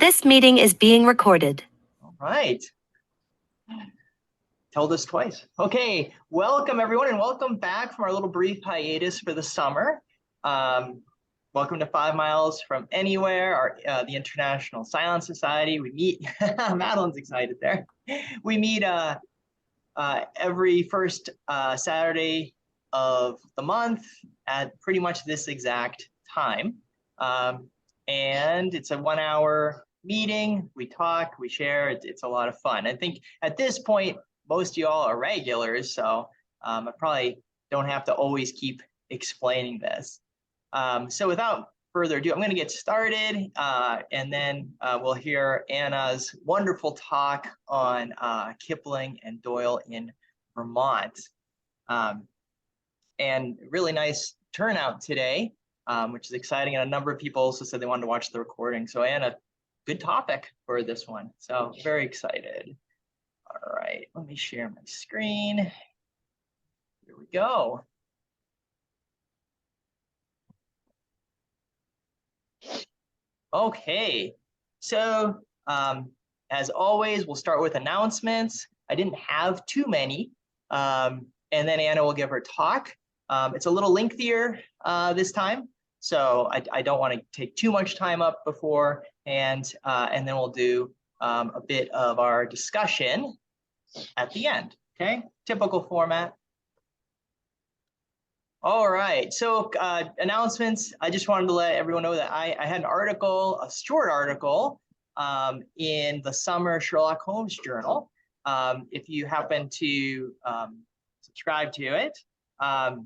This meeting is being recorded. All right. Told us twice. Okay, welcome everyone, and welcome back from our little brief hiatus for the summer. Welcome to 5 Miles from Anywhere, the International Silence Society. We meet, Madeline's excited there. We meet every first Saturday of the month at pretty much this exact time. And it's a 1-hour meeting. We talk, we share, it's a lot of fun. I think at this point, most of y'all are regulars, so I probably don't have to always keep explaining this. So without further ado, I'm going to get started, and then we'll hear Anna's wonderful talk on Kipling and Doyle in Vermont. And really nice turnout today, which is exciting. And a number of people also said they wanted to watch the recording. So Anna, good topic for this one. So very excited. All right, let me share my screen. Here we go. Okay, so as always, we'll start with announcements. I didn't have too many, and then Anna will give her talk. It's a little lengthier this time, so I don't want to take too much time up before, and then we'll do a bit of our discussion at the end, okay? Typical format. All right, so announcements. I just wanted to let everyone know that I had an article, a short article, in the Summer Sherlock Holmes Journal. If you happen to subscribe to it, I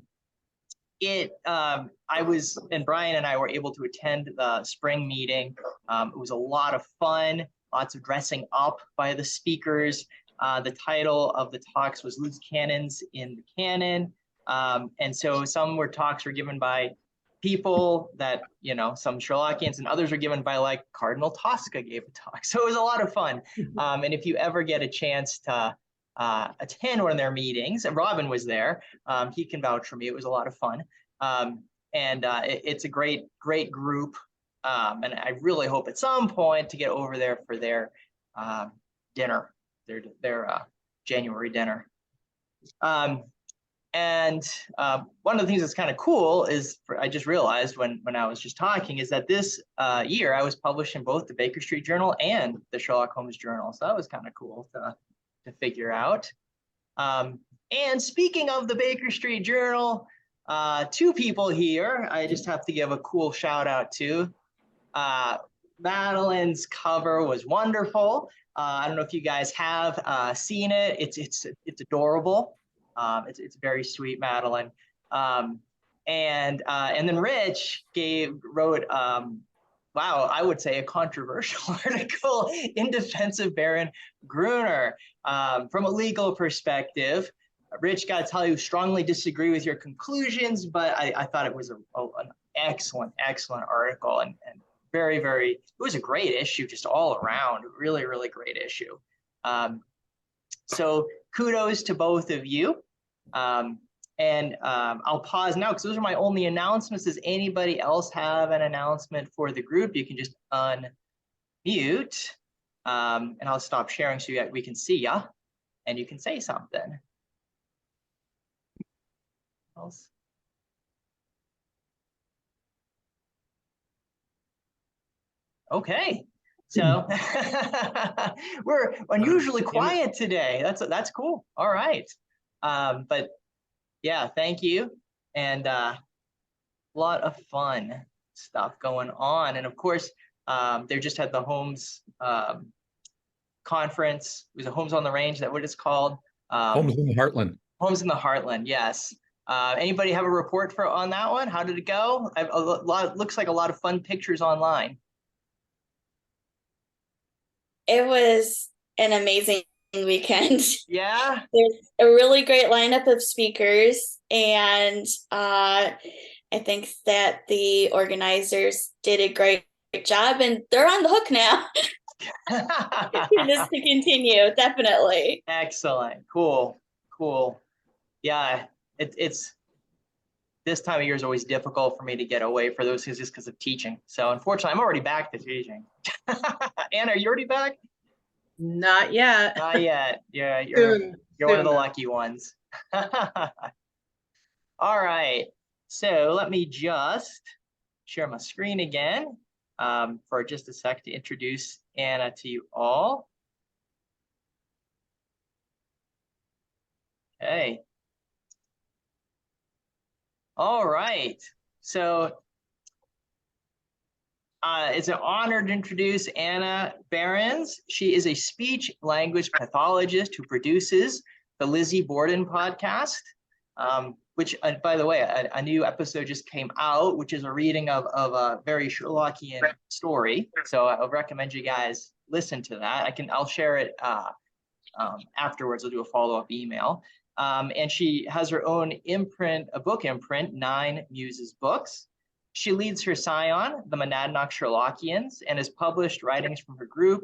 was, and Brian and I were able to attend the spring meeting. It was a lot of fun, lots of dressing up by the speakers. The title of the talks was Loose Cannons in the Canon. And so some talks were given by people that, you know, some Sherlockians, and others were given by, like, Cardinal Tosca gave a talk. So it was a lot of fun. And if you ever get a chance to attend one of their meetings, and Robin was there, he can vouch for me. It was a lot of fun. It's a great group. And I really hope at some point to get over there for their dinner, their January dinner. One of the things that's kind of cool is, I just realized when I was just talking, is that this year I was published in both the Baker Street Journal and the Sherlock Holmes Journal. So that was kind of cool to figure out. And speaking of the Baker Street Journal, 2 people here I just have to give a cool shout out to. Madeline's cover was wonderful. I don't know if you guys have seen it. It's adorable. It's very sweet, Madeline. And then Rich wrote, wow, I would say a controversial article in defense of Baron Gruner. From a legal perspective, Rich, got to tell you, strongly disagree with your conclusions, but I thought it was an excellent article, and very, it was a great issue just all around. Really great issue. So kudos to both of you. I'll pause now because those are my only announcements. Does anybody else have an announcement for the group? You can just unmute, and I'll stop sharing so we can see ya, and you can say something else. Okay, so we're unusually quiet today. That's cool. All right, but yeah, thank you, and a lot of fun stuff going on. And of course, they just had the Holmes conference. It was a Holmes on the Range, that what it's called? Holmes in the Heartland. Holmes in the Heartland, yes. Anybody have a report on that one? How did it go? Looks like a lot of fun pictures online. It was an amazing weekend. Yeah. There's a really great lineup of speakers, and I think that the organizers did a great job, and they're on the hook now. This to continue, definitely. Excellent. Cool. Yeah, it's this time of year is always difficult for me to get away for those things just because of teaching. So unfortunately, I'm already back to teaching. Anna, are you already back? Not yet. Not yet. Yeah, Soon, you're one of the soon. lucky ones. All right. So let me just share my screen again for just a sec to introduce Anna to you all. Okay. All right. So it's an honor to introduce Anna Behrens. She is a speech language pathologist who produces the Lizzie Borden podcast, which, by the way, a new episode just came out, which is a reading of a very Sherlockian story. So I recommend you guys listen to that. I'll share it afterwards. I'll do a follow-up email. And she has her own imprint, a book imprint, 9 Muses Books. She leads her scion, the Monadnock Sherlockians, and has published writings from her group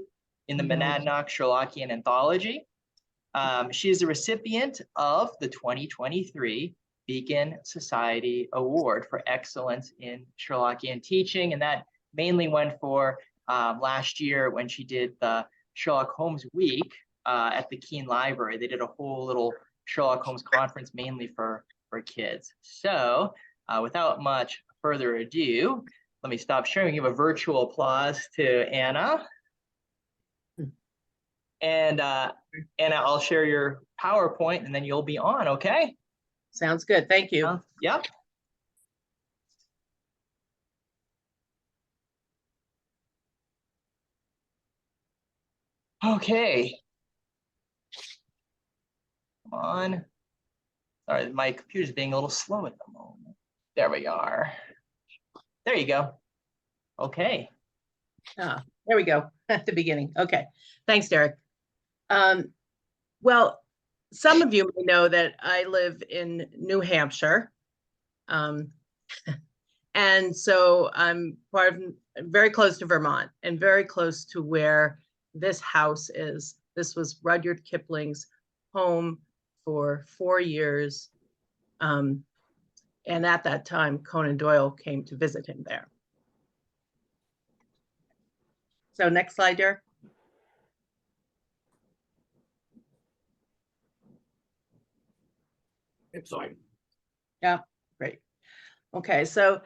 in the Monadnock Sherlockian Anthology. She is a recipient of the 2023 Beacon Society Award for Excellence in Sherlockian Teaching, and that mainly went for last year when she did the Sherlock Holmes Week at the Keene Library. They did a whole little Sherlock Holmes conference mainly for kids. So without much further ado, let me stop sharing. Give a virtual applause to Anna. And Anna, I'll share your PowerPoint and then you'll be on, okay? Sounds good. Thank you. Yep. Okay. Come on. Sorry, my computer's being a little slow at the moment. There we are. There you go. Okay. Ah, there we go at the beginning. Okay. Thanks, Derek. Well, some of you may know that I live in New Hampshire. And so I'm very close to Vermont and very close to where this house is. This was Rudyard Kipling's home for 4 years. And at that time, Conan Doyle came to visit him there. So next slide, Derek. Next slide. Yeah, great. Okay, so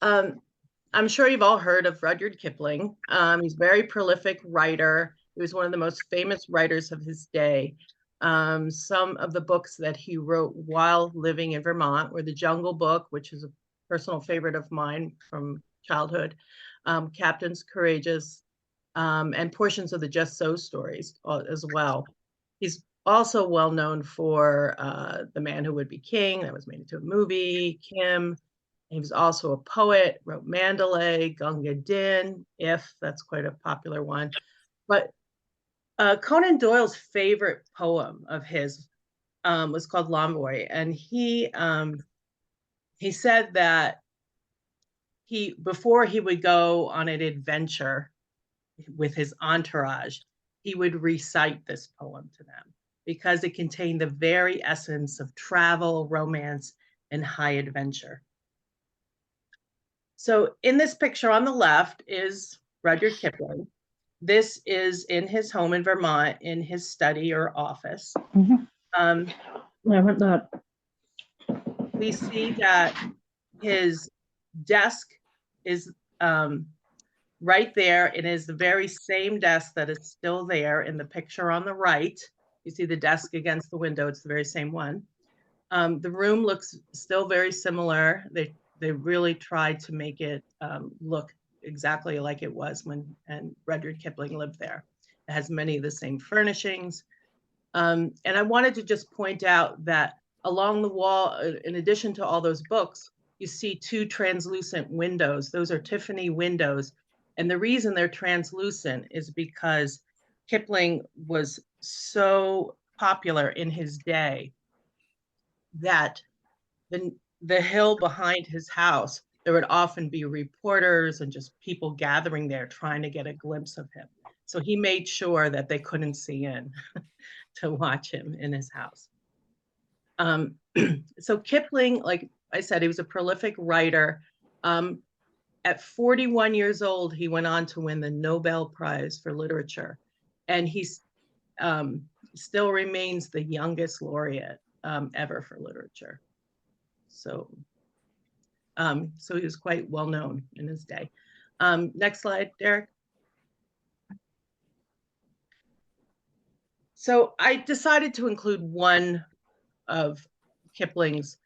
I'm sure you've all heard of Rudyard Kipling. He's a very prolific writer. He was one of the most famous writers of his day. Some of the books that he wrote while living in Vermont were The Jungle Book, which is a personal favorite of mine from childhood, Captains Courageous, and portions of the Just So stories as well. He's also well known for The Man Who Would Be King, that was made into a movie, Kim. He was also a poet, wrote Mandalay, Gunga Din, If, that's quite a popular one. But Conan Doyle's favorite poem of his was called L'Envoy, and he said that before he would go on an adventure with his entourage, he would recite this poem to them because it contained the very essence of travel, romance, and high adventure. So in this picture on the left is Rudyard Kipling. This is in his home in Vermont, in his study or office. We see that his desk is right there. It is the very same desk that is still there in the picture on the right. You see the desk against the window. It's the very same one. The room looks still very similar. They really tried to make it look exactly like it was when Rudyard Kipling lived there. It has many of the same furnishings. And I wanted to just point out that along the wall, in addition to all those books, you see 2 translucent windows. Those are Tiffany windows. And the reason they're translucent is because Kipling was so popular in his day that the hill behind his house, there would often be reporters and just people gathering there trying to get a glimpse of him. So he made sure that they couldn't see in to watch him in his house. So Kipling, like I said, he was a prolific writer. At 41 years old, he went on to win the Nobel Prize for Literature, and he's still remains the youngest laureate ever for literature. So he was quite well known in his day. Next slide, Derek. So I decided to include one of Kipling's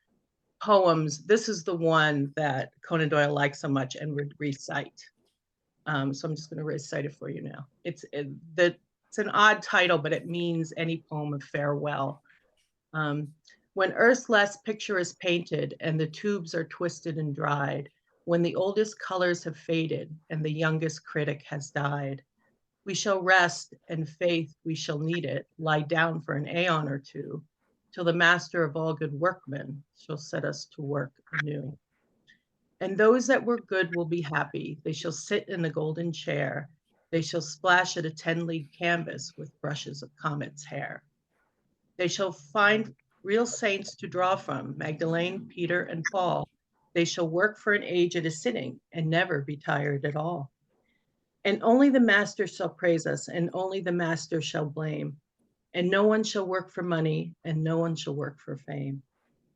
poems. This is the one that Conan Doyle liked so much and would recite. So I'm just going to recite it for you now. It's an odd title, but it means any poem of farewell. When Earth's last picture is painted and the tubes are twisted and dried, when the oldest colors have faded and the youngest critic has died, we shall rest, and faith, we shall need it, lie down for an aeon or two, till the master of all good workmen shall set us to work anew. And those that were good will be happy. They shall sit in the golden chair. They shall splash at a 10-league canvas with brushes of comet's hair. They shall find real saints to draw from, Magdalene, Peter, and Paul. They shall work for an age at a sitting and never be tired at all. And only the master shall praise us, and only the master shall blame. And no one shall work for money, and no one shall work for fame.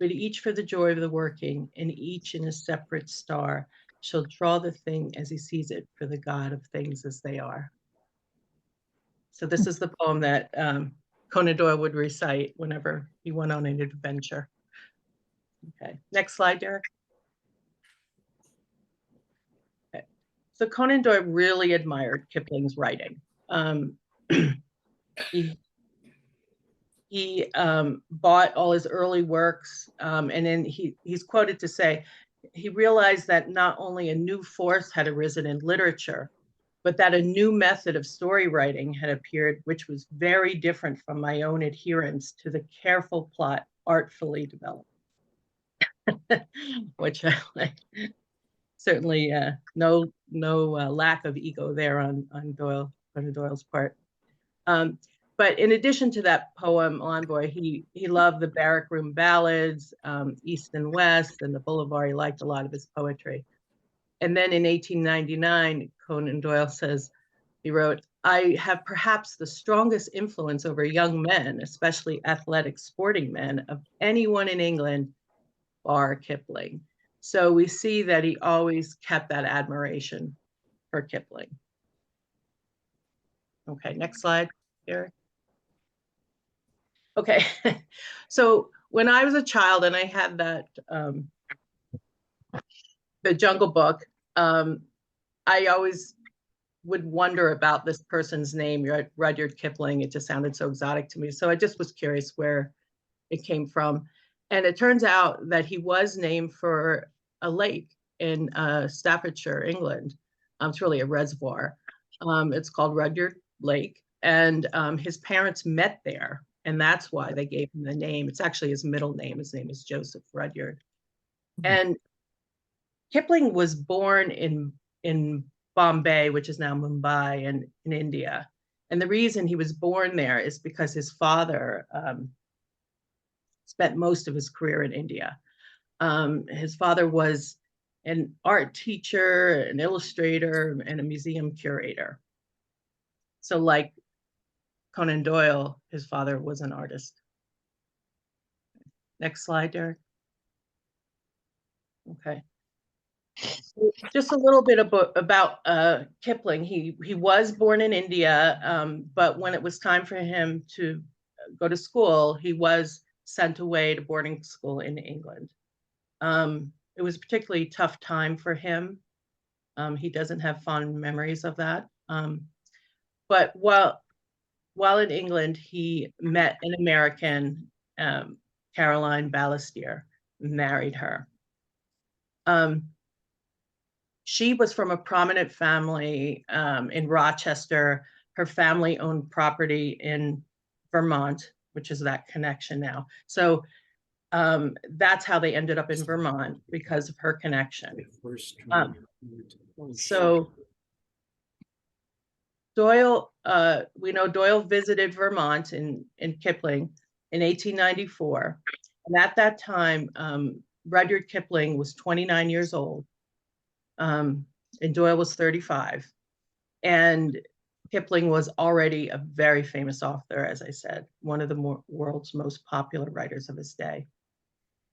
But each for the joy of the working, and each in a separate star shall draw the thing as he sees it for the God of things as they are. So this is the poem that Conan Doyle would recite whenever he went on an adventure. Okay, next slide, Derek. Okay. So Conan Doyle really admired Kipling's writing. He bought all his early works, and then he's quoted to say, he realized that not only a new force had arisen in literature, but that a new method of story writing had appeared, which was very different from my own adherence to the careful plot artfully developed. Which I like. Certainly no lack of ego there on Conan Doyle's part. But in addition to that poem, Envoy, he loved the Barrack Room Ballads, East and West, and the Boulevard. He liked a lot of his poetry. And then in 1899, Conan Doyle says, he wrote, I have perhaps the strongest influence over young men, especially athletic sporting men, of anyone in England, bar Kipling. So we see that he always kept that admiration for Kipling. Okay, next slide, Eric. Okay, so when I was a child and I had that, the Jungle Book, I always would wonder about this person's name, Rudyard Kipling. It just sounded so exotic to me. So I just was curious where it came from. And it turns out that he was named for a lake in Staffordshire, England. It's really a reservoir. It's called Rudyard Lake. And his parents met there. And that's why they gave him the name. It's actually his middle name. His name is Joseph Rudyard. And Kipling was born in Bombay, which is now Mumbai, and in India. And the reason he was born there is because his father spent most of his career in India. His father was an art teacher, an illustrator, and a museum curator. So like Conan Doyle, his father was an artist. Next slide, Derek. Okay. Just a little bit about Kipling. He was born in India, but when it was time for him to go to school, he was sent away to boarding school in England. It was a particularly tough time for him. He doesn't have fond memories of that. But while in England, he met an American, Caroline Balestier, married her. She was from a prominent family in Rochester. Her family owned property in Vermont, which is that connection now. So that's how they ended up in Vermont, because of her connection. So Doyle, we know Doyle visited Vermont in Kipling in 1894. And at that time, Rudyard Kipling was 29 years old. and Doyle was 35. And Kipling was already a very famous author, as I said, one of the world's most popular writers of his day.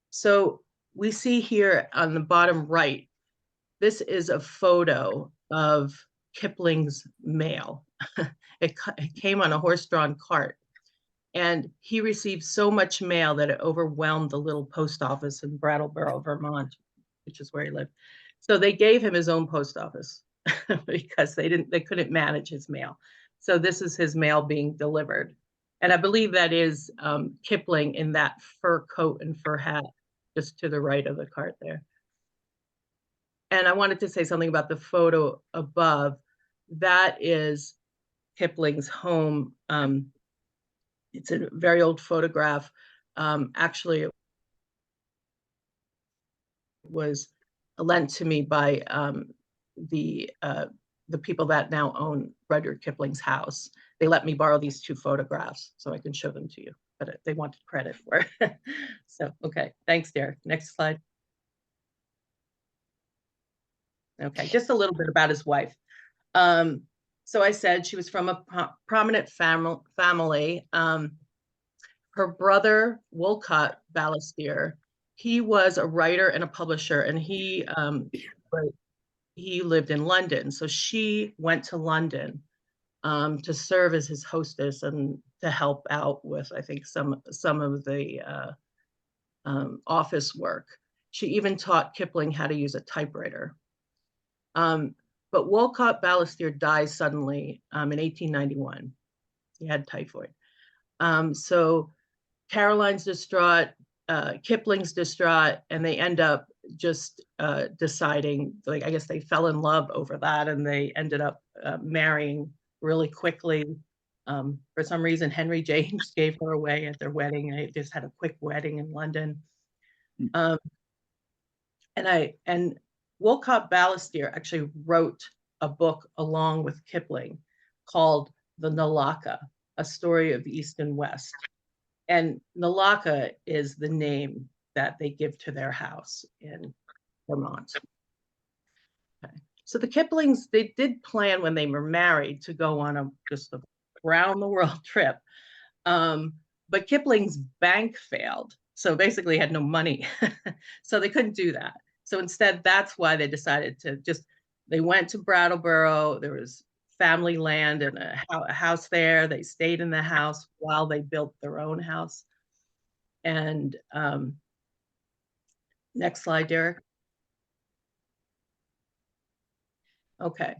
So we see here on the bottom right, this is a photo of Kipling's mail. It came on a horse-drawn cart. And he received so much mail that it overwhelmed the little post office in Brattleboro, Vermont, which is where he lived. So they gave him his own post office because they couldn't manage his mail. So this is his mail being delivered. And I believe that is Kipling in that fur coat and fur hat, just to the right of the cart there. And I wanted to say something about the photo above. That is Kipling's home. It's a very old photograph. Actually, it was lent to me by the people that now own Rudyard Kipling's house. They let me borrow these 2 photographs so I can show them to you, but they wanted credit for it. So, okay, thanks, Derek. Next slide. Okay, just a little bit about his wife. So I said she was from a prominent family. Her brother, Wolcott Balestier, he was a writer and a publisher, and he lived in London. So she went to London to serve as his hostess and to help out with, I think, some of the office work. She even taught Kipling how to use a typewriter. But Wolcott Balestier dies suddenly in 1891. He had typhoid. So Caroline's distraught, Kipling's distraught, and they end up just deciding, like, I guess they fell in love over that, and they ended up marrying really quickly. For some reason, Henry James gave her away at their wedding. They just had a quick wedding in London. And Wolcott Balestier actually wrote a book along with Kipling called The Naulakha, A Story of East and West. And Naulakha is the name that they give to their house in Vermont. Okay. So the Kiplings, they did plan when they were married to go on just a round the world trip. But Kipling's bank failed. So basically had no money. So they couldn't do that. So instead, that's why they decided to they went to Brattleboro. There was family land and a house there. They stayed in the house while they built their own house. And next slide, Derek. Okay.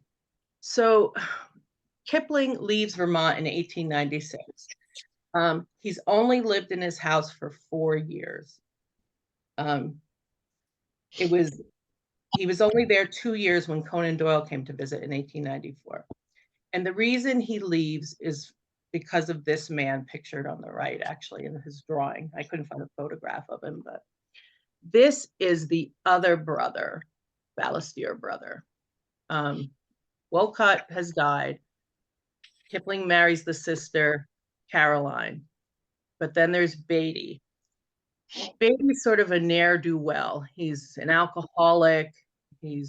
So Kipling leaves Vermont in 1896. He's only lived in his house for 4 years. He was only there 2 years when Conan Doyle came to visit in 1894. And the reason he leaves is because of this man pictured on the right, actually, in his drawing. I couldn't find a photograph of him, but this is the other brother, Balestier brother. Wolcott has died. Kipling marries the sister, Caroline. But then there's Beatty. Beatty's sort of a ne'er-do-well. He's an alcoholic. He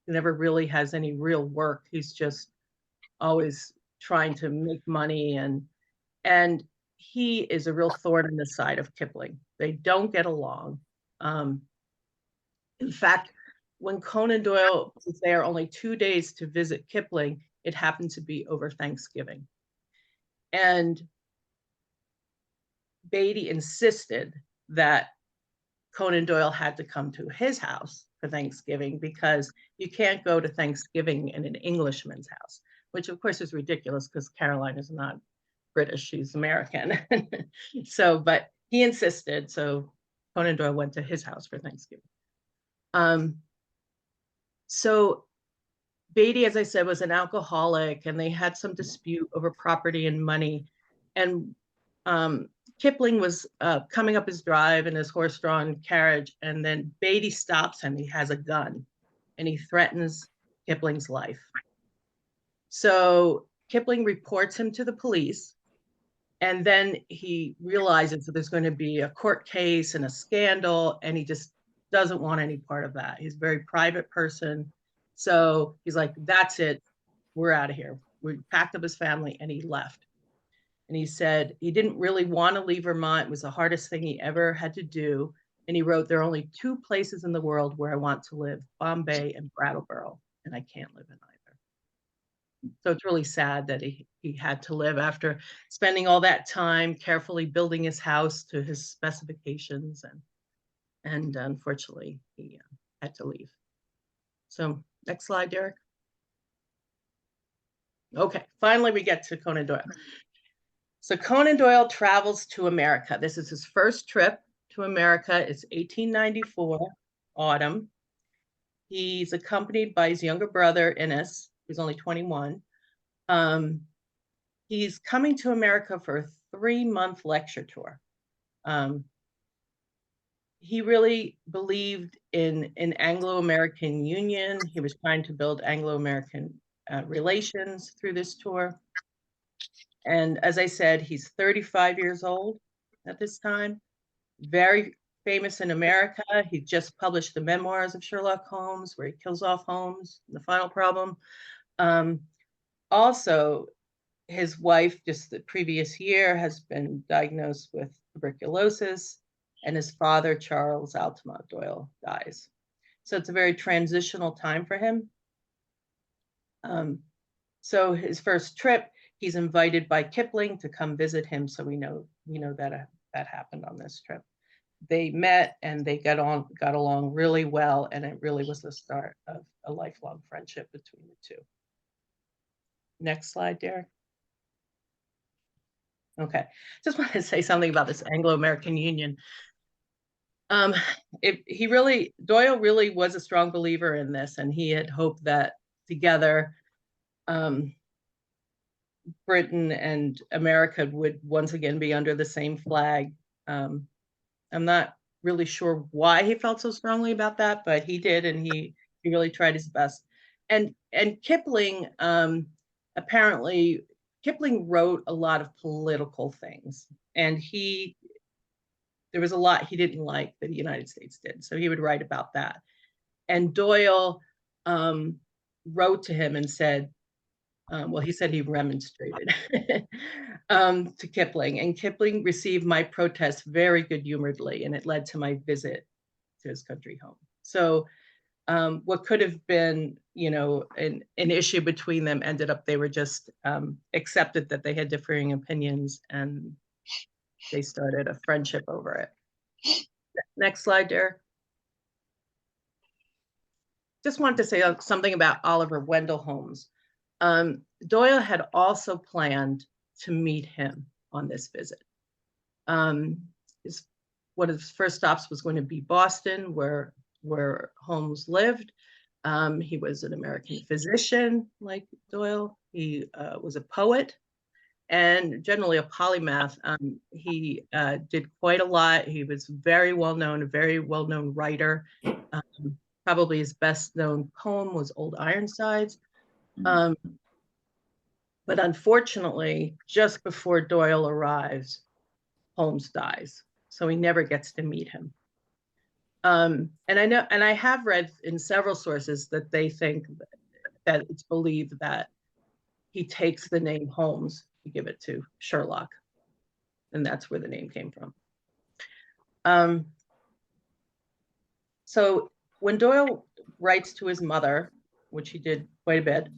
never really has any real work. He's just always trying to make money, and he is a real thorn in the side of Kipling. They don't get along. In fact, when Conan Doyle was there only 2 days to visit Kipling, it happened to be over Thanksgiving. And Beatty insisted that Conan Doyle had to come to his house for Thanksgiving because you can't go to Thanksgiving in an Englishman's house, which of course is ridiculous because Caroline is not British, she's American. So, but he insisted, so Conan Doyle went to his house for Thanksgiving. So Beatty, as I said, was an alcoholic, and they had some dispute over property and money. And Kipling was coming up his drive in his horse-drawn carriage, and then Beatty stops him. He has a gun, and he threatens Kipling's life. So Kipling reports him to the police, and then he realizes that there's going to be a court case and a scandal, and he just doesn't want any part of that. He's a very private person. So he's like, that's it. We're out of here. We packed up his family and he left. And he said he didn't really want to leave Vermont. It was the hardest thing he ever had to do. And he wrote, there are only two places in the world where I want to live, Bombay and Brattleboro, and I can't live in either. So it's really sad that he had to live after spending all that time carefully building his house to his specifications. And unfortunately, he had to leave. So next slide, Derek. Okay, finally we get to Conan Doyle. So Conan Doyle travels to America. This is his first trip to America. It's 1894, autumn. He's accompanied by his younger brother, Innes, who's only 21. He's coming to America for a 3-month lecture tour. He really believed in Anglo-American union. He was trying to build Anglo-American relations through this tour. And as I said, he's 35 years old at this time, very famous in America. He just published the memoirs of Sherlock Holmes, where he kills off Holmes, The Final Problem. Also, his wife, just the previous year, has been diagnosed with tuberculosis, and his father, Charles Altamont Doyle, dies. So it's a very transitional time for him. So his first trip, he's invited by Kipling to come visit him. So we know that that happened on this trip. They met and they got along really well, and it really was the start of a lifelong friendship between the two. Next slide, Derek. Okay, just want to say something about this Anglo-American Union. Doyle really was a strong believer in this, and he had hoped that together, Britain and America would once again be under the same flag. I'm not really sure why he felt so strongly about that, but he did, and he really tried his best. And Kipling, apparently, Kipling wrote a lot of political things, and there was a lot he didn't like that the United States did, so he would write about that. And Doyle wrote to him and said, well, he said he remonstrated to Kipling, and Kipling received my protest very good-humoredly, and it led to my visit to his country home. So what could have been, an issue between them ended up, they were just accepted that they had differing opinions, and they started a friendship over it. Next slide, Derek. Just wanted to say something about Oliver Wendell Holmes. Doyle had also planned to meet him on this visit. One of his first stops was going to be Boston, where Holmes lived. He was an American physician like Doyle. He was a poet and generally a polymath. He did quite a lot. He was very well known, a very well-known writer. Probably his best known poem was Old Ironsides. But unfortunately, just before Doyle arrives, Holmes dies. So he never gets to meet him. And I have read in several sources that they think that it's believed that he takes the name Holmes to give it to Sherlock. And that's where the name came from. So when Doyle writes to his mother, which he did quite a bit,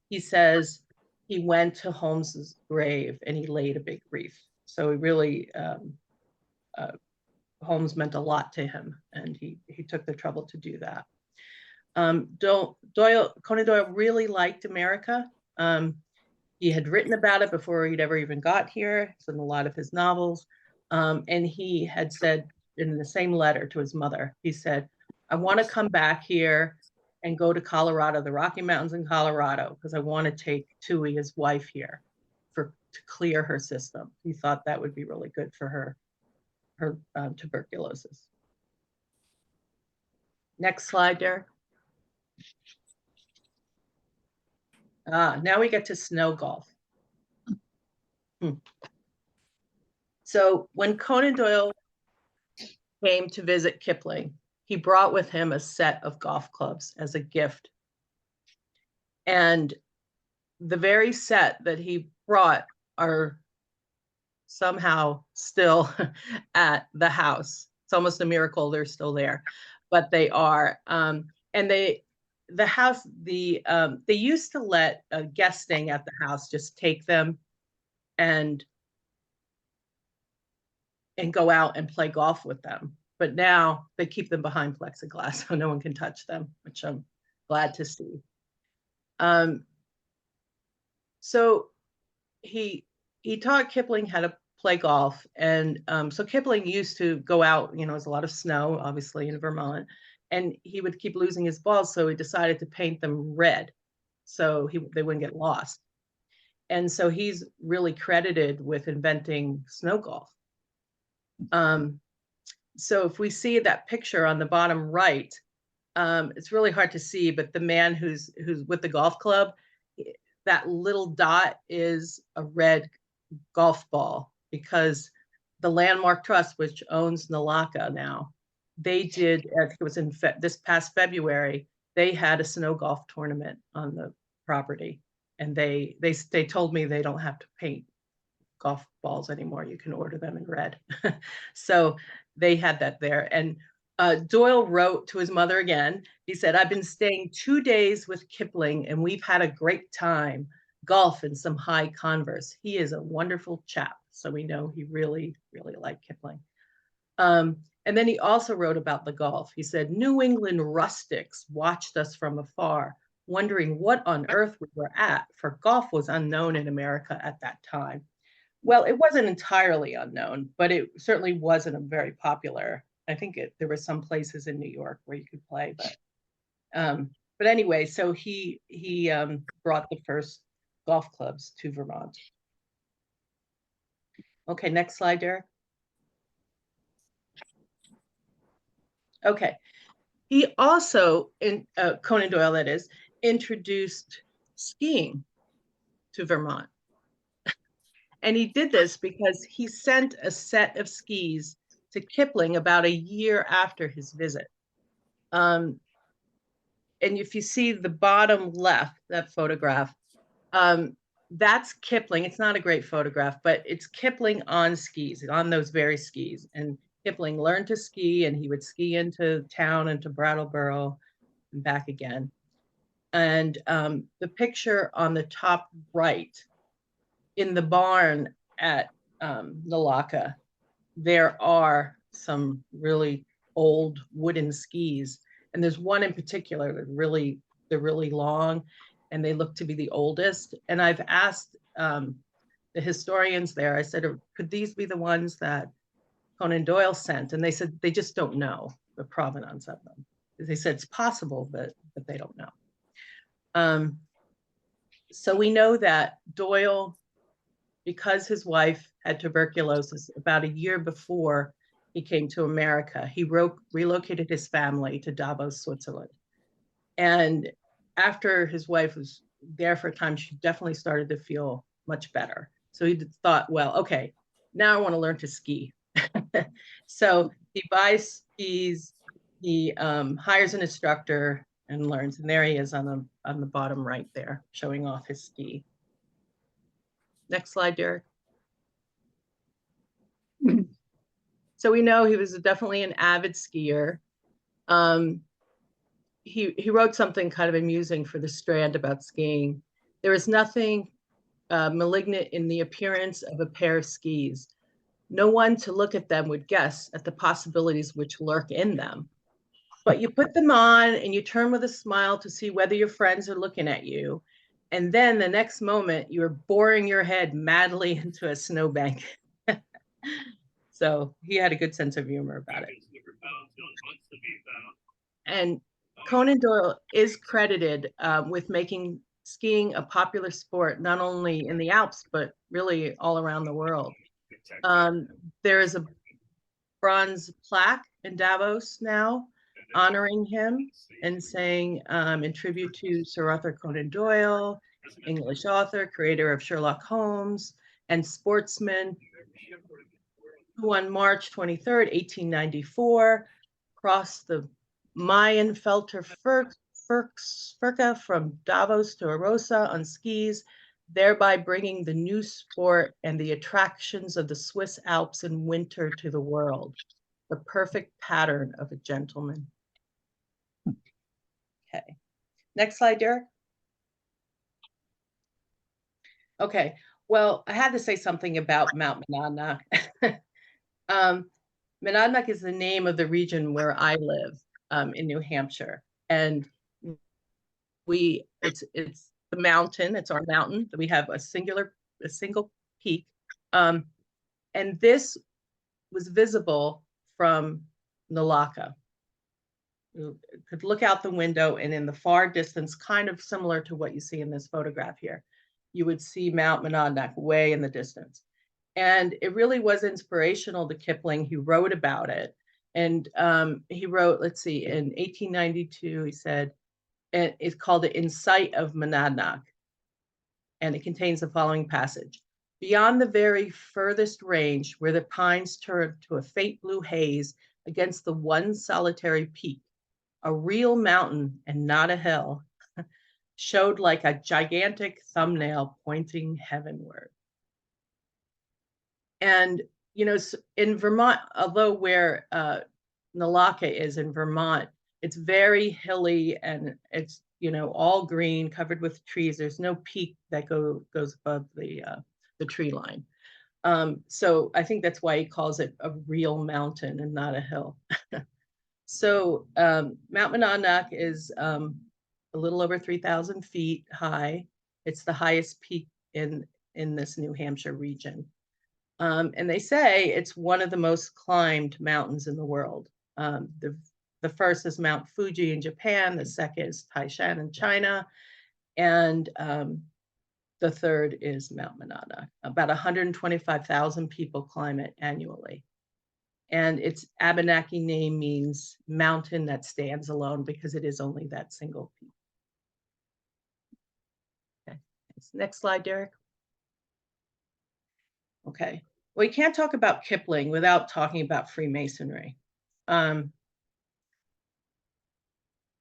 he says he went to Holmes's grave and he laid a big wreath. So he really, Holmes meant a lot to him, and he took the trouble to do that. Conan Doyle really liked America. He had written about it before he'd ever even got here. It's in a lot of his novels. And he had said in the same letter to his mother, he said, I want to come back here and go to Colorado, the Rocky Mountains in Colorado, because I want to take Tui, his wife, here to clear her system. He thought that would be really good for her tuberculosis. Next slide, Derek. Now we get to snow golf. So when Conan Doyle came to visit Kipling, he brought with him a set of golf clubs as a gift. And the very set that he brought are somehow still at the house. It's almost a miracle they're still there, but they are. And they used to let a guest staying at the house just take them and go out and play golf with them. But now they keep them behind plexiglass so no one can touch them, which I'm glad to see. So he taught Kipling how to play golf. And so Kipling used to go out, there's a lot of snow, obviously, in Vermont, and he would keep losing his balls. So he decided to paint them red so they wouldn't get lost. And so he's really credited with inventing snow golf. So if we see that picture on the bottom right, it's really hard to see, but the man who's with the golf club, that little dot is a red golf ball, because the Landmark Trust, which owns Naulakha now, they did, I think it was in this past February, they had a snow golf tournament on the property, and they told me they don't have to paint golf balls anymore. You can order them in red. So they had that there. And Doyle wrote to his mother again. He said, "I've been staying 2 days with Kipling and we've had a great time. Golf and some high converse. He is a wonderful chap." So we know he really, really liked Kipling. And then he also wrote about the golf. He said, "New England rustics watched us from afar, wondering what on earth we were at, for golf was unknown in America at that time." Well, it wasn't entirely unknown, but it certainly wasn't a very popular. I think there were some places in New York where you could play, but anyway, so he brought the first golf clubs to Vermont. Okay, next slide, Derek. Okay, he also, Conan Doyle that is, introduced skiing to Vermont. And he did this because he sent a set of skis to Kipling about a year after his visit. And if you see the bottom left, that photograph, that's Kipling. It's not a great photograph, but it's Kipling on skis, on those very skis. And Kipling learned to ski, and he would ski into town, into Brattleboro, and back again. And the picture on the top right, in the barn at Naulakha, there are some really old wooden skis. And there's one in particular that they're really long, and they look to be the oldest. And I've asked the historians there, I said, could these be the ones that Conan Doyle sent? And they said they just don't know the provenance of them. They said it's possible, but they don't know. So we know that Doyle, because his wife had tuberculosis about a year before he came to America, he relocated his family to Davos, Switzerland. And after his wife was there for a time, she definitely started to feel much better. So he thought, well, okay, now I want to learn to ski. So he buys skis, he hires an instructor and learns. And there he is on the bottom right there, showing off his ski. Next slide, Derek. So we know he was definitely an avid skier. He wrote something kind of amusing for the Strand about skiing. "There is nothing malignant in the appearance of a pair of skis. No one to look at them would guess at the possibilities which lurk in them. But you put them on and you turn with a smile to see whether your friends are looking at you. And then the next moment, you're boring your head madly into a snowbank." So he had a good sense of humor about it. And Conan Doyle is credited with making skiing a popular sport, not only in the Alps, but really all around the world. There is a bronze plaque in Davos now honoring him and saying, in tribute to Sir Arthur Conan Doyle, English author, creator of Sherlock Holmes, and sportsman, who on March 23rd, 1894, crossed the Mayan Felter Furka from Davos to Arosa on skis, thereby bringing the new sport and the attractions of the Swiss Alps in winter to the world. The perfect pattern of a gentleman. Okay, next slide, Derek. Okay, well, I had to say something about Mount Monadnock. Monadnock is the name of the region where I live in New Hampshire, and it's the mountain. It's our mountain. We have a single peak, and this was visible from Naulakha. You could look out the window, and in the far distance, kind of similar to what you see in this photograph here, you would see Mount Monadnock way in the distance. And it really was inspirational to Kipling. He wrote about it. And he wrote, let's see, in 1892, he said, and it's called The In Sight of Monadnock. And it contains the following passage. Beyond the very furthest range, where the pines turn to a faint blue haze against the one solitary peak, a real mountain and not a hill, showed like a gigantic thumbnail pointing heavenward. And, you know, in Vermont, although where Naulakha is in Vermont, it's very hilly and it's, you know, all green, covered with trees. There's no peak that goes above the tree line. So I think that's why he calls it a real mountain and not a hill. So Mount Monadnock is a little over 3,000 feet high. It's the highest peak in this New Hampshire region. And they say it's one of the most climbed mountains in the world. The first is Mount Fuji in Japan, the second is Taishan in China, and the third is Mount Monadnock. About 125,000 people climb it annually. And its Abenaki name means mountain that stands alone because it is only that single peak. Okay, next slide, Derek. Okay, well, you can't talk about Kipling without talking about Freemasonry.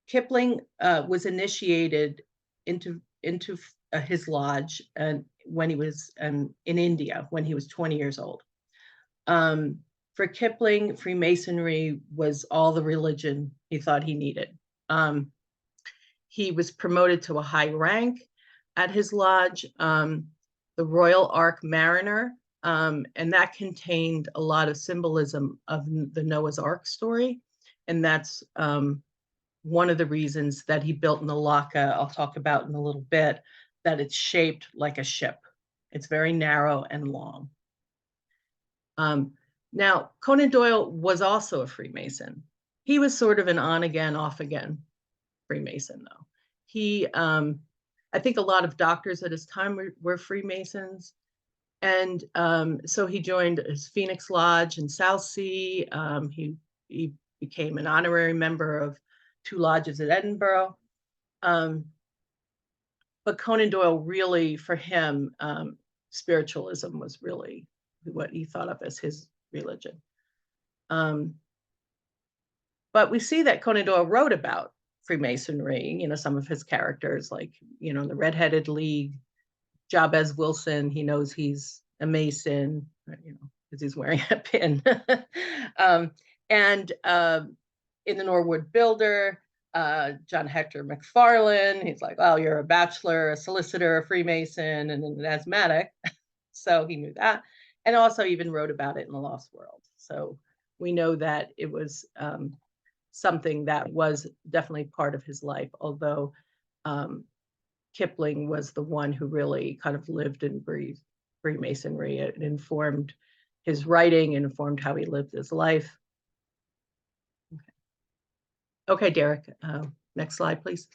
Kipling was initiated into his lodge when he was in India, when he was 20 years old. For Kipling, Freemasonry was all the religion he thought he needed. He was promoted to a high rank at his lodge, the Royal Ark Mariner, and that contained a lot of symbolism of the Noah's Ark story. And that's one of the reasons that he built Naulakha, I'll talk about in a little bit, that it's shaped like a ship. It's very narrow and long. Now, Conan Doyle was also a Freemason. He was sort of an on-again, off-again Freemason, though. He, I think a lot of doctors at his time were Freemasons. And so he joined his Phoenix Lodge in Southsea. He became an honorary member of 2 lodges at Edinburgh. But Conan Doyle really, for him, spiritualism was really what he thought of as his religion. But we see that Conan Doyle wrote about Freemasonry, you know, some of his characters, like, you know, the Red-Headed League, Jabez Wilson, he knows he's a Mason, you know, because he's wearing a pin. And in the Norwood Builder, John Hector McFarlane, he's like, well, you're a bachelor, a solicitor, a Freemason, and an asthmatic. So he knew that. And also even wrote about it in The Lost World. So we know that it was something that was definitely part of his life, although Kipling was the one who really kind of lived and breathed Freemasonry. It informed his writing, and informed how he lived his life. Okay, Derek, next slide, please.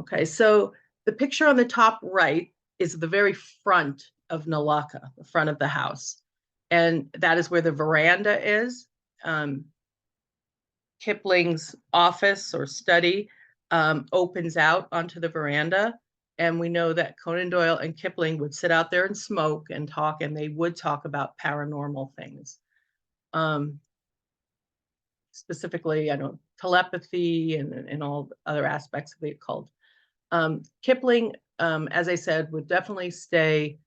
Okay, so the picture on the top right is the very front of Naulakha, the front of the house. And that is where the veranda is. Kipling's office or study opens out onto the veranda. And we know that Conan Doyle and Kipling would sit out there and smoke and talk, and they would talk about paranormal things. specifically, I don't telepathy and all other aspects of the occult. Kipling, as I said, would definitely stay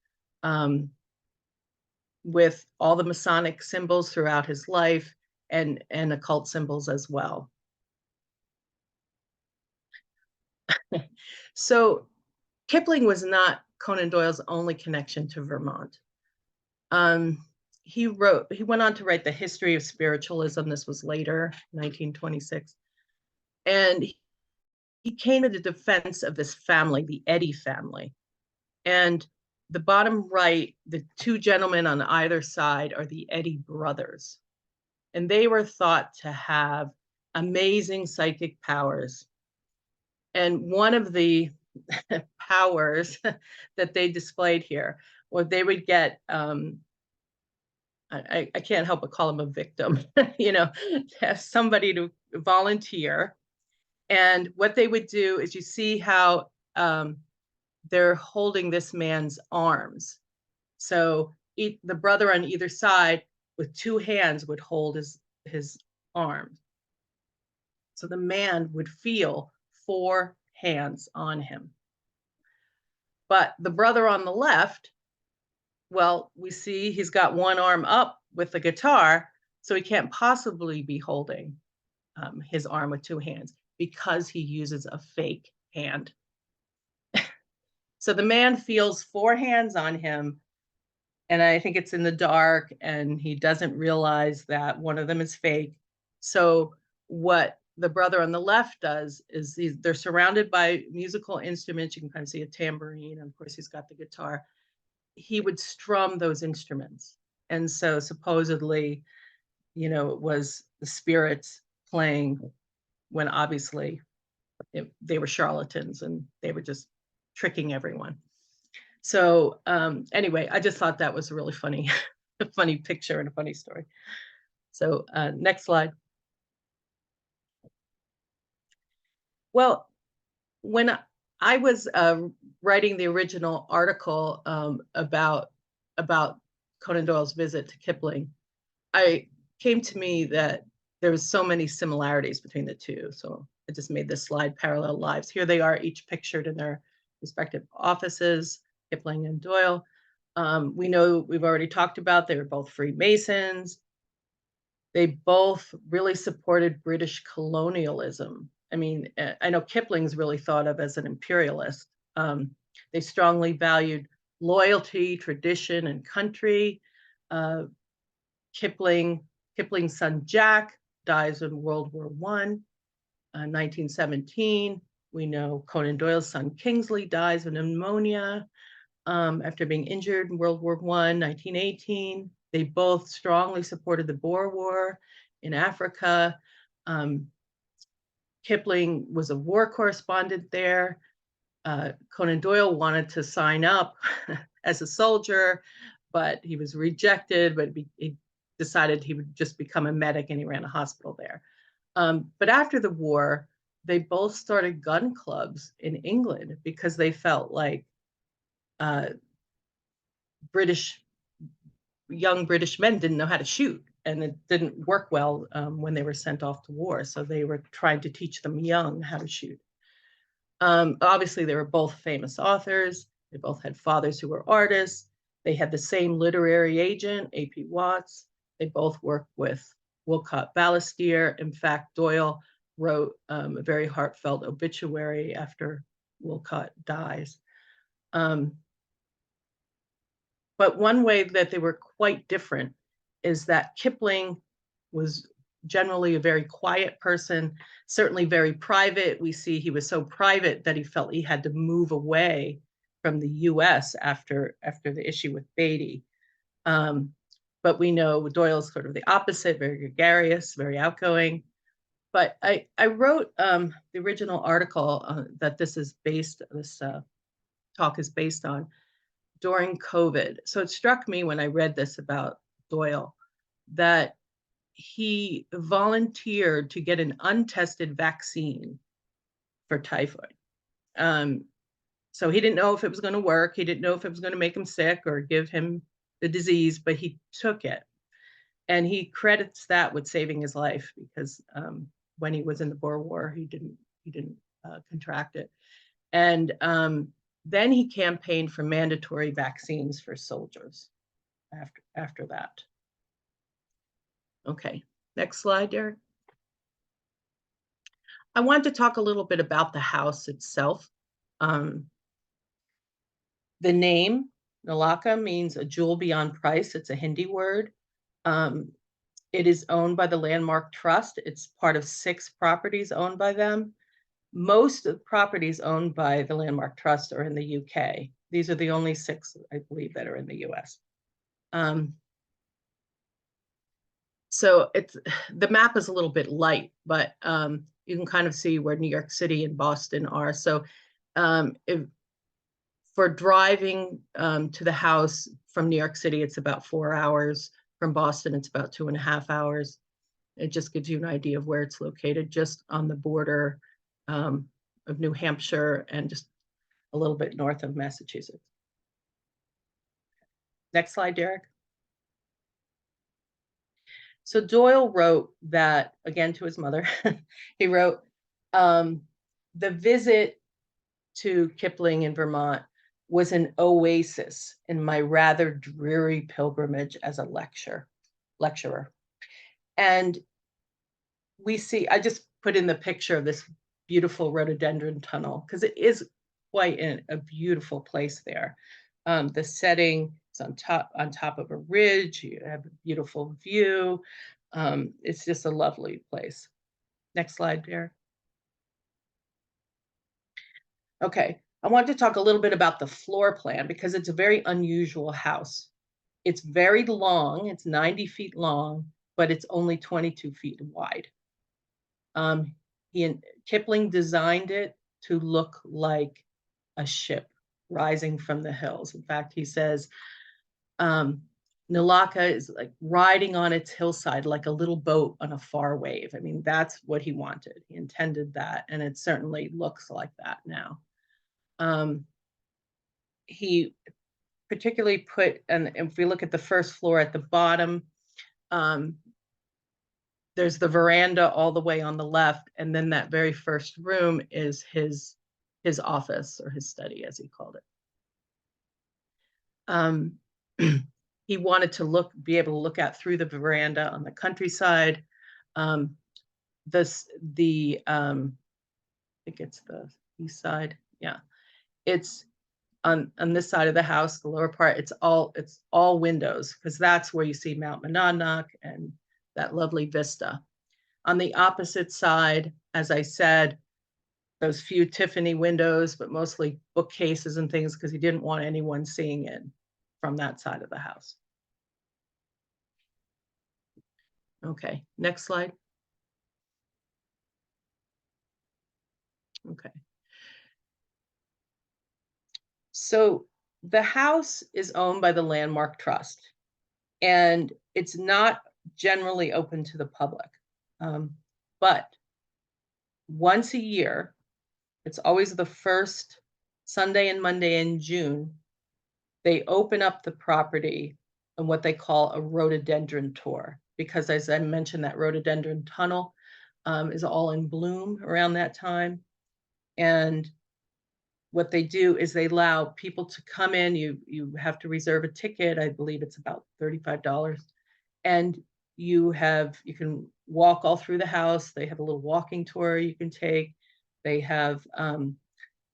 with all the Masonic symbols throughout his life and occult symbols as well. So Kipling was not Conan Doyle's only connection to Vermont. He went on to write The History of Spiritualism. This was later, 1926. And he came to the defense of this family, the Eddy family. And the bottom right, the two gentlemen on either side are the Eddy brothers. And they were thought to have amazing psychic powers. And one of the powers that they displayed here was they would get, I can't help but call them a victim, you know, have somebody to volunteer. And what they would do is, you see how they're holding this man's arms. So the brother on either side with two hands would hold his arms. So the man would feel 4 hands on him. But the brother on the left, well, we see he's got one arm up with the guitar, so he can't possibly be holding his arm with 2 hands because he uses a fake hand. So the man feels 4 hands on him, and I think it's in the dark, and he doesn't realize that one of them is fake. So what the brother on the left does is they're surrounded by musical instruments. You can kind of see a tambourine, and of course he's got the guitar. He would strum those instruments. And so supposedly, you know, it was the spirits playing, when obviously they were charlatans and they were just tricking everyone. So anyway, I just thought that was a really funny, a funny picture and a funny story. So next slide. Well, when I was writing the original article about Conan Doyle's visit to Kipling, it came to me that there was so many similarities between the two. So I just made this slide, Parallel Lives. Here they are, each pictured in their respective offices, Kipling and Doyle. We know, we've already talked about, they were both Freemasons. They both really supported British colonialism. I mean, I know Kipling's really thought of as an imperialist. They strongly valued loyalty, tradition, and country. Kipling's son Jack dies in World War I, 1917. We know Conan Doyle's son Kingsley dies of pneumonia after being injured in World War I, 1918. They both strongly supported the Boer War in Africa. Kipling was a war correspondent there. Conan Doyle wanted to sign up as a soldier, but he was rejected, but he decided he would just become a medic, and he ran a hospital there. But after the war, they both started gun clubs in England because they felt like young British men didn't know how to shoot, and it didn't work well when they were sent off to war. So they were trying to teach them young how to shoot. Obviously, they were both famous authors. They both had fathers who were artists. They had the same literary agent, A.P. Watts. They both worked with Wolcott Balestier. In fact, Doyle wrote a very heartfelt obituary after Wolcott dies. But one way that they were quite different is that Kipling was generally a very quiet person, certainly very private. We see he was so private that he felt he had to move away from the US after the issue with Beatty. But we know Doyle's sort of the opposite, very gregarious, very outgoing. But I wrote the original article that this talk is based on during COVID. So it struck me when I read this about Doyle that he volunteered to get an untested vaccine for typhoid. So he didn't know if it was going to work. He didn't know if it was going to make him sick or give him the disease, but he took it. And he credits that with saving his life because when he was in the Boer War, he didn't contract it. And then he campaigned for mandatory vaccines for soldiers after that. Okay, next slide, Derek. I wanted to talk a little bit about the house itself. The name Naulakha means a jewel beyond price. It's a Hindi word. It is owned by the Landmark Trust. It's part of 6 properties owned by them. Most of the properties owned by the Landmark Trust are in the UK. These are the only 6, I believe, that are in the US. So the map is a little bit light, but you can kind of see where New York City and Boston are. So for driving to the house from New York City, it's about 4 hours. From Boston, it's about 2.5 hours. It just gives you an idea of where it's located, just on the border of New Hampshire and just a little bit north of Massachusetts. Next slide, Derek. So Doyle wrote that, again, to his mother. He wrote, the visit to Kipling in Vermont was an oasis in my rather dreary pilgrimage as a lecturer. And we see, I just put in the picture of this beautiful rhododendron tunnel because it is quite a beautiful place there. The setting is on top of a ridge. You have a beautiful view. It's just a lovely place. Next slide, Derek. Okay, I want to talk a little bit about the floor plan because it's a very unusual house. It's very long, it's 90 feet long, but it's only 22 feet wide. Kipling designed it to look like a ship rising from the hills. In fact, he says, Naulakha is like riding on its hillside like a little boat on a far wave. I mean, that's what he wanted. He intended that, and it certainly looks like that now. He particularly put, and if we look at the first floor at the bottom, there's the veranda all the way on the left, and then that very first room is his office, or his study, as he called it. He wanted to be able to look out through the veranda on the countryside. I think it's the east side. Yeah, it's on this side of the house, the lower part. It's all windows because that's where you see Mount Monadnock and that lovely vista. On the opposite side, as I said, those few Tiffany windows, but mostly bookcases and things because he didn't want anyone seeing it from that side of the house. Okay, next slide. Okay. So the house is owned by the Landmark Trust, and it's not generally open to the public. But once a year, it's always the first Sunday and Monday in June, they open up the property in what they call a rhododendron tour, because as I mentioned, that rhododendron tunnel is all in bloom around that time. And what they do is they allow people to come in. You have to reserve a ticket. I believe it's about $35. And you can walk all through the house. They have a little walking tour you can take. They have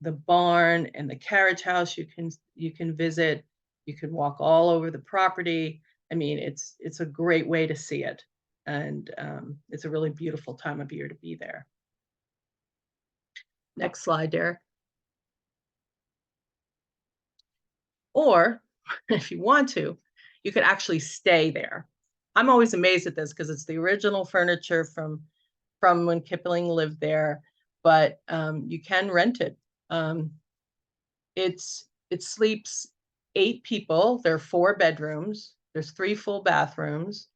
the barn and the carriage house you can visit. You can walk all over the property. I mean, it's a great way to see it. And it's a really beautiful time of year to be there. Next slide, Derek. Or if you want to, you could actually stay there. I'm always amazed at this because it's the original furniture from when Kipling lived there, but you can rent it. It sleeps 8 people. There are 4 bedrooms. There's 3 full bathrooms.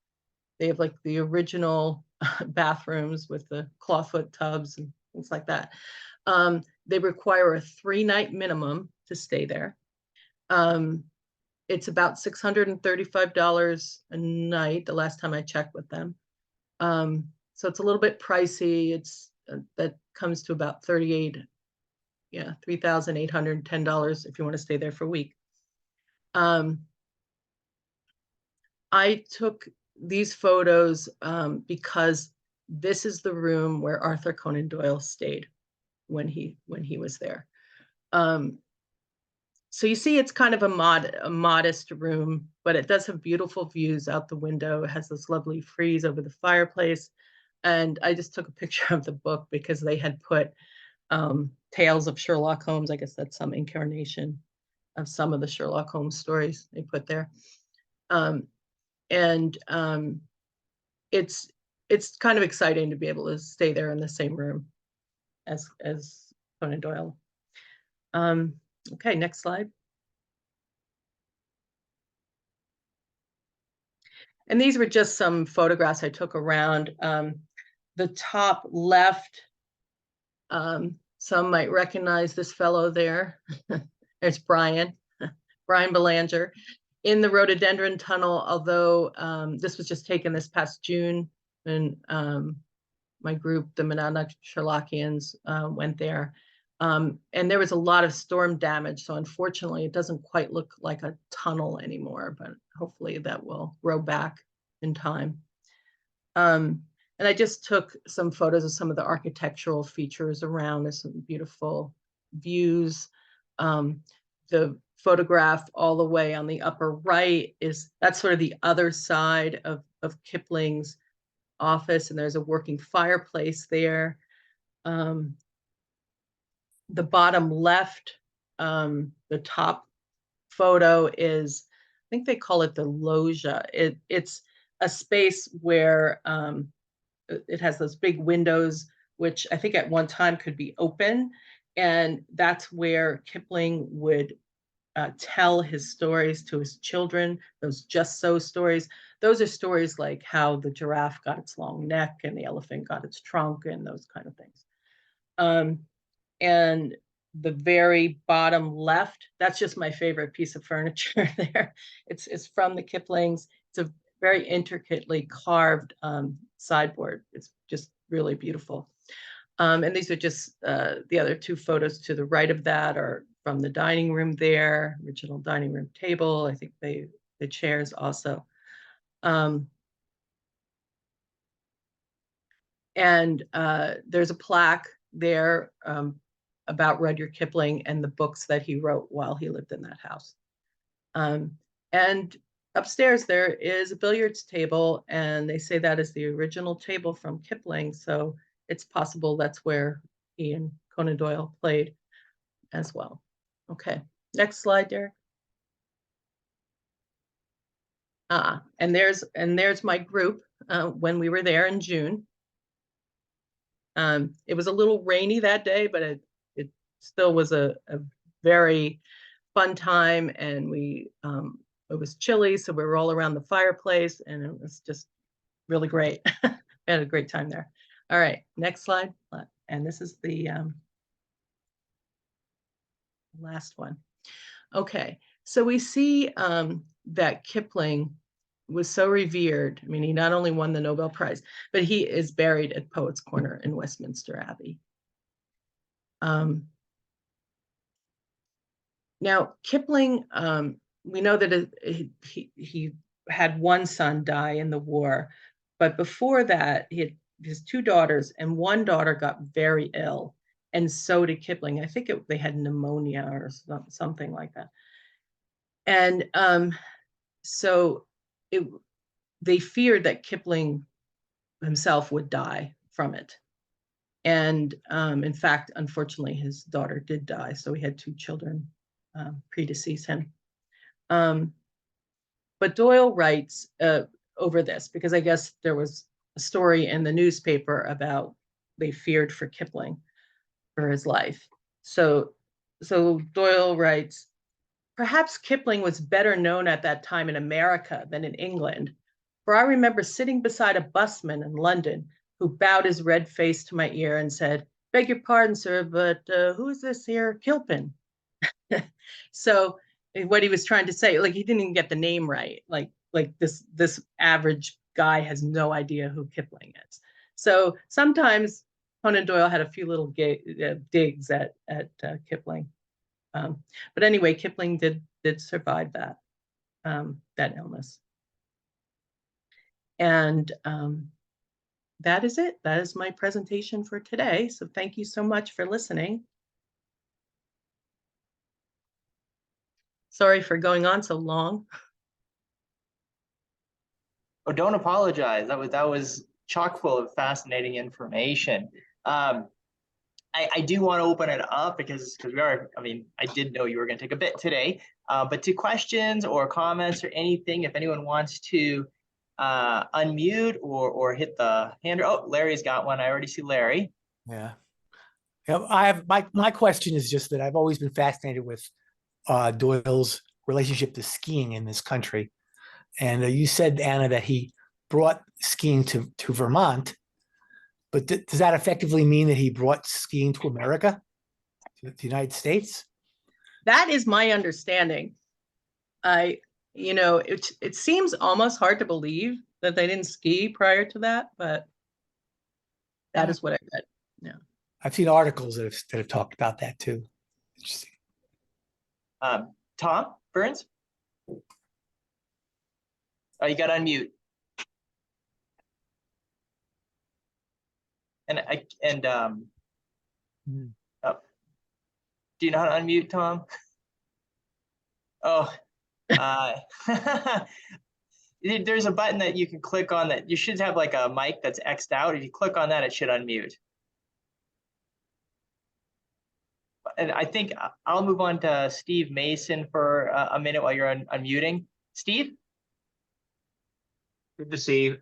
They have like the original bathrooms with the clawfoot tubs and things like that. They require a 3-night minimum to stay there. It's about $635 a night, the last time I checked with them. So it's a little bit pricey. It's that comes to about $3,810 if you want to stay there for a week. I took these photos because this is the room where Arthur Conan Doyle stayed when he was there. So you see, it's kind of a modest room, but it does have beautiful views out the window. It has this lovely frieze over the fireplace. And I just took a picture of the book because they had put Tales of Sherlock Holmes. I guess that's some incarnation of some of the Sherlock Holmes stories they put there. It's kind of exciting to be able to stay there in the same room as Conan Doyle. Okay, next slide. And these were just some photographs I took around. The top left, some might recognize this fellow there. There's Brian Belanger in the rhododendron tunnel, although this was just taken this past June, and my group, the Monadnock Sherlockians, went there. And there was a lot of storm damage, so unfortunately it doesn't quite look like a tunnel anymore, but hopefully that will grow back in time. And I just took some photos of some of the architectural features around. There's some beautiful views. The photograph all the way on the upper right that's sort of the other side of Kipling's office, and there's a working fireplace there. The bottom left, the top photo is, I think they call it the loggia. It's a space where it has those big windows, which I think at one time could be open. And that's where Kipling would tell his stories to his children, those just so stories. Those are stories like how the giraffe got its long neck and the elephant got its trunk and those kind of things. And the very bottom left, that's just my favorite piece of furniture there. It's from the Kiplings. It's a very intricately carved sideboard. It's just really beautiful. And these are just the other two photos to the right of that are from the dining room there, original dining room table. I think the chairs also. And there's a plaque there about Rudyard Kipling and the books that he wrote while he lived in that house. And upstairs there is a billiards table, and they say that is the original table from Kipling, so it's possible that's where he and Conan Doyle played as well. Okay, next slide, Derek. And there's my group when we were there in June. It was a little rainy that day, but it still was a very fun time, and it was chilly, so we were all around the fireplace, and it was just really great. We had a great time there. All right, next slide. And this is the last one. Okay, so we see that Kipling was so revered. I mean, he not only won the Nobel Prize, but he is buried at Poets' Corner in Westminster Abbey. Now, Kipling, we know that he had one son die in the war, but before that, he had his two daughters, and one daughter got very ill, and so did Kipling. I think they had pneumonia or something like that. And so they feared that Kipling himself would die from it. And in fact, unfortunately, his daughter did die, so he had two children predecease him. But Doyle writes over this, because I guess there was a story in the newspaper about they feared for Kipling for his life. So Doyle writes, perhaps Kipling was better known at that time in America than in England, for I remember sitting beside a busman in London who bowed his red face to my ear and said, "Beg your pardon, sir, but who is this here Kilpin?" So what he was trying to say. Like he didn't even get the name right. Like this average guy has no idea who Kipling is. So sometimes Conan Doyle had a few little digs at Kipling. But anyway, Kipling did survive that illness. And that is it. That is my presentation for today. So thank you so much for listening. Sorry for going on so long. Oh, don't apologize. That was chock full of fascinating information. I do want to open it up because we are, I mean, I did know you were going to take a bit today, but to questions or comments or anything, if anyone wants to unmute or hit the hand. Oh, Larry's got one. I already see Larry. Yeah. I have my question is just that I've always been fascinated with Doyle's relationship to skiing in this country. And you said, Anna, that he brought skiing to Vermont, but does that effectively mean that he brought skiing to America, to the United States? That is my understanding. It seems almost hard to believe that they didn't ski prior to that, but that is what I read. Yeah. I've seen articles that have talked about that too. Interesting. Tom Behrens? Oh, you got to unmute. Oh, do you know how to unmute, Tom? Oh, there's a button that you can click on that you should have like a mic that's X'd out. If you click on that, it should unmute. And I think I'll move on to Steve Mason for a minute while you're unmuting. Steve? Good to see you.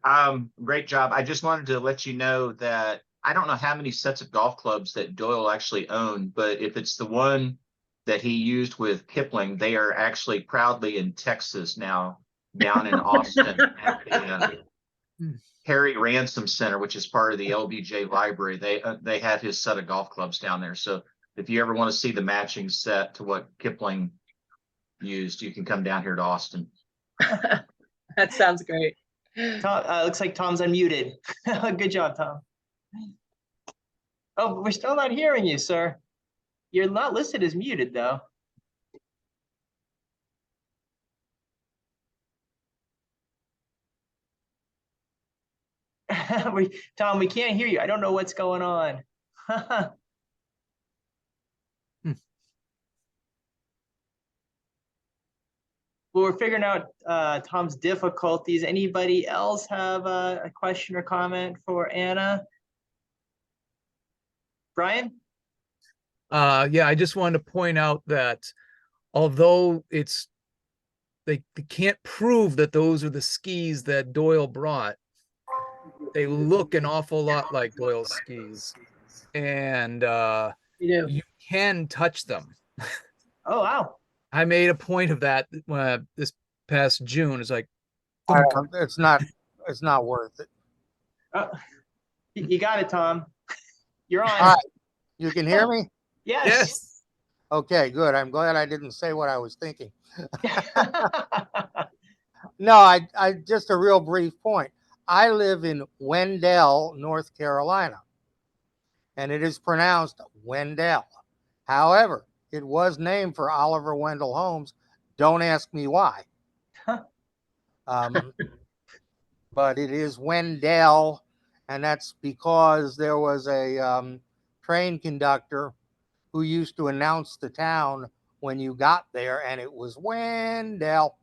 Great job. I just wanted to let you know that I don't know how many sets of golf clubs that Doyle actually owned, but if it's the one that he used with Kipling, they are actually proudly in Texas now, down in Austin at the Harry Ransom Center, which is part of the LBJ Library. They have his set of golf clubs down there. So if you ever want to see the matching set to what Kipling used, you can come down here to Austin. That sounds great. Tom, looks like Tom's unmuted. Good job, Tom. Oh, we're still not hearing you, sir. You're not listed as muted, though. Tom, we can't hear you. I don't know what's going on. Well, we're figuring out Tom's difficulties. Anybody else have a question or comment for Anna? Brian? Yeah, I just wanted to point out that although they can't prove that those are the skis that Doyle brought, they look an awful lot like Doyle's skis, and you can touch them. Oh, wow. I made a point of that this past June. It's like, it's not worth it. You got it, Tom. You're on. All right. You can hear me? Yes. Okay, good. I'm glad I didn't say what I was thinking. No, I just a real brief point. I live in Wendell, North Carolina, and it is pronounced Wendell. However, it was named for Oliver Wendell Holmes. Don't ask me why. But it is Wendell, and that's because there was a train conductor who used to announce the town when you got there, and it was Wendell.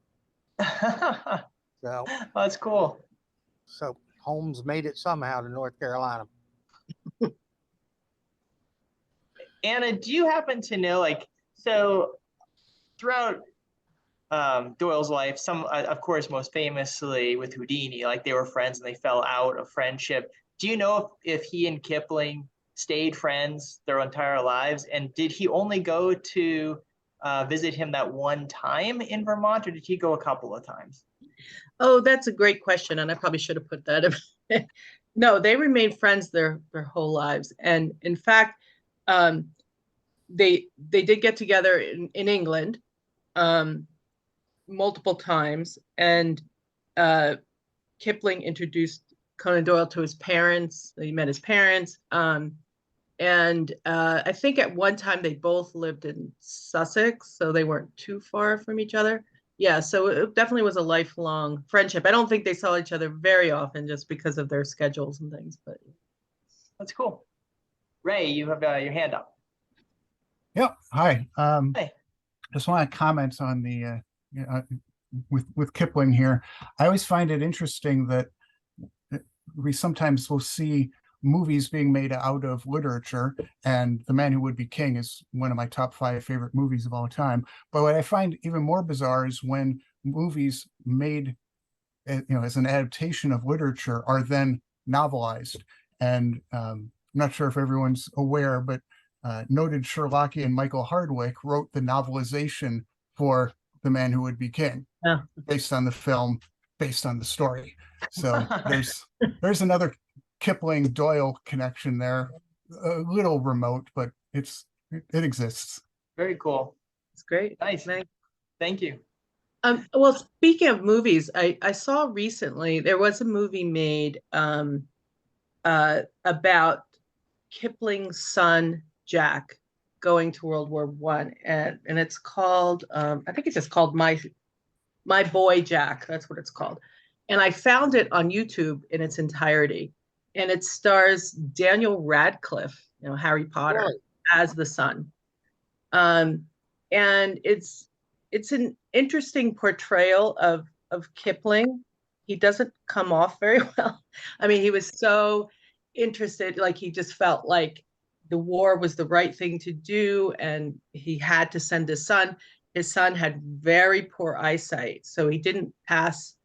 So that's cool. So Holmes made it somehow to North Carolina. Anna, do you happen to know, like, so throughout Doyle's life, some, of course, most famously with Houdini, like they were friends and they fell out of friendship. Do you know if he and Kipling stayed friends their entire lives? And did he only go to visit him that one time in Vermont, or did he go a couple of times? Oh, that's a great question, and I probably should have put that in. No, they remained friends their whole lives, and in fact, they did get together in England, multiple times, and Kipling introduced Conan Doyle to his parents. He met his parents. And I think at one time they both lived in Sussex, so they weren't too far from each other. Yeah, so it definitely was a lifelong friendship. I don't think they saw each other very often just because of their schedules and things, but That's cool. Ray, you have your hand up. Yep. Hi. Hey. Just want to comment on the with Kipling here. I always find it interesting that we sometimes will see movies being made out of literature, and The Man Who Would Be King is one of my top 5 favorite movies of all time. But what I find even more bizarre is when movies made, as an adaptation of literature are then novelized. And I'm not sure if everyone's aware, but noted Sherlockian Michael Hardwick wrote the novelization for The Man Who Would Be King, based on the film, based on the story. So there's another Kipling Doyle connection there, a little remote, but it exists. Very cool. it's great. Nice. Thank you. Well, speaking of movies, I saw recently there was a movie made about Kipling's son Jack going to World War I, and it's called I think it's just called My Boy Jack. That's what it's called. And I found it on YouTube in its entirety, and it stars Daniel Radcliffe, Harry Potter, Really? as the son. And it's an interesting portrayal of Kipling. He doesn't come off very well. I mean, he was so interested, like he just felt like the war was the right thing to do, and he had to send his son. His son had very poor eyesight, so he didn't pass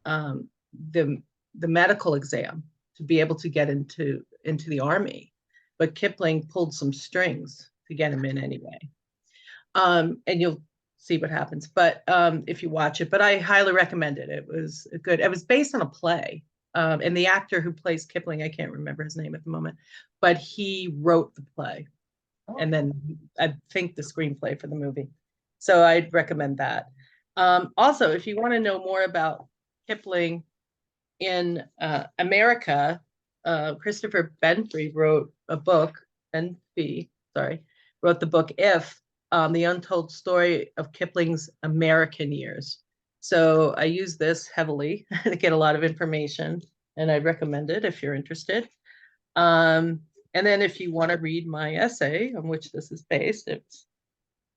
the medical exam to be able to get into the army. But Kipling pulled some strings to get him in anyway. And you'll see what happens. But if you watch it, but I highly recommend it. It was good. It was based on a play. And the actor who plays Kipling, I can't remember his name at the moment, but he wrote the play. And then I think the screenplay for the movie. So I'd recommend that. Also, if you want to know more about Kipling in America, Christopher Benfrey wrote a book, wrote the book If, The Untold Story of Kipling's American Years. So I use this heavily to get a lot of information, and I'd recommend it if you're interested. And then if you want to read my essay on which this is based, I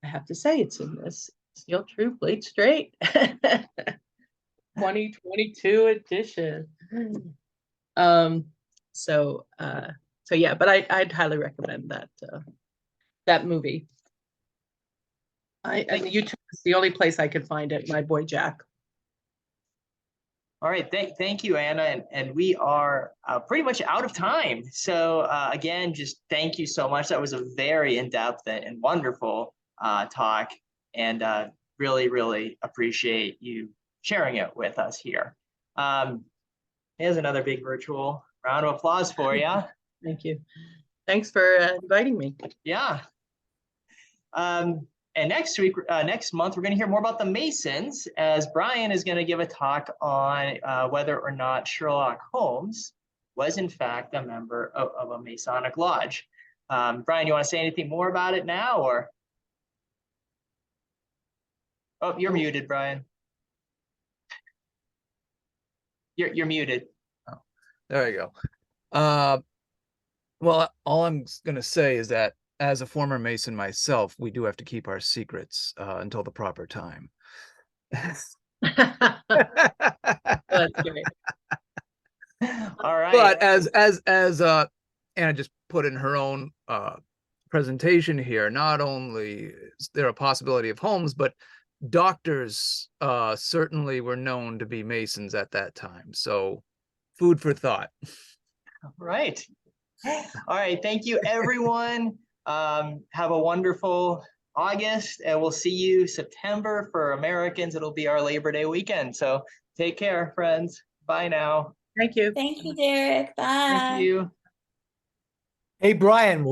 have to say it's in this Steel True Blade Straight 2022 edition. So yeah, but I'd highly recommend that movie. And YouTube is the only place I could find it. My Boy Jack. All right, thank you, Anna, and we are pretty much out of time. So again, just thank you so much. That was a very in-depth and wonderful talk, and really, really appreciate you sharing it with us here. Here's another big virtual round of applause for you. Thank you. Thanks for inviting me. Yeah. And next month, we're going to hear more about the Masons, as Brian is going to give a talk on whether or not Sherlock Holmes was in fact a member of a Masonic Lodge. Brian, you want to say anything more about it now, or? Oh, you're muted, Brian. You're muted. Oh, there you go. Well, all I'm going to say is that as a former Mason myself, we do have to keep our secrets until the proper time. That's great. All right. But as Anna just put in her own presentation here, not only is there a possibility of Holmes, but doctors certainly were known to be Masons at that time. So food for thought. Right. All right. Thank you, everyone. Have a wonderful August, and we'll see you September. For Americans, it'll be our Labor Day weekend. So take care, friends. Bye now. Thank you. Thank you, Derek. Bye. Thank you. Hey, Brian,